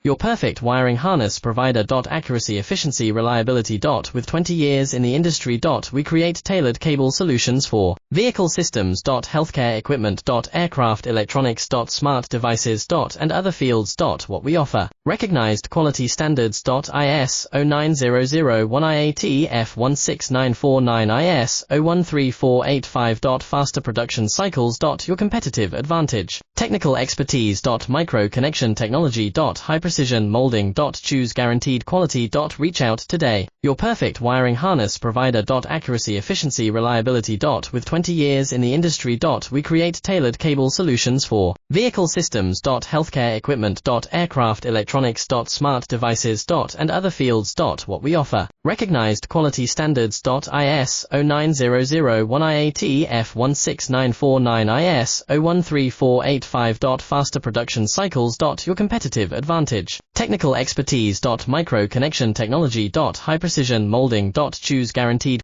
Your perfect wiring harness provider. Accuracy, efficiency, reliability. With 20 years in the industry. We create tailored cable solutions for vehicle systems. Healthcare equipment. Aircraft electronics. Smart devices. And other fields. What we offer. Recognized quality standards. ISO13485 F16949 ISO13485. Faster production cycles. Your competitive advantage. Technical expertise. Micro connection technology. High precision molding. Choose guaranteed quality. Reach out today. Your perfect wiring harness provider. Accuracy, efficiency, reliability. With 20 years in the industry. We create tailored cable solutions for vehicle systems. Healthcare equipment. Aircraft electronics. Smart devices. And other fields. What we offer. Recognized quality standards. ISO9001 F16949 ISO13485. Faster production cycles. Your competitive advantage. Technical expertise. Micro connection technology. High precision molding. Choose guaranteed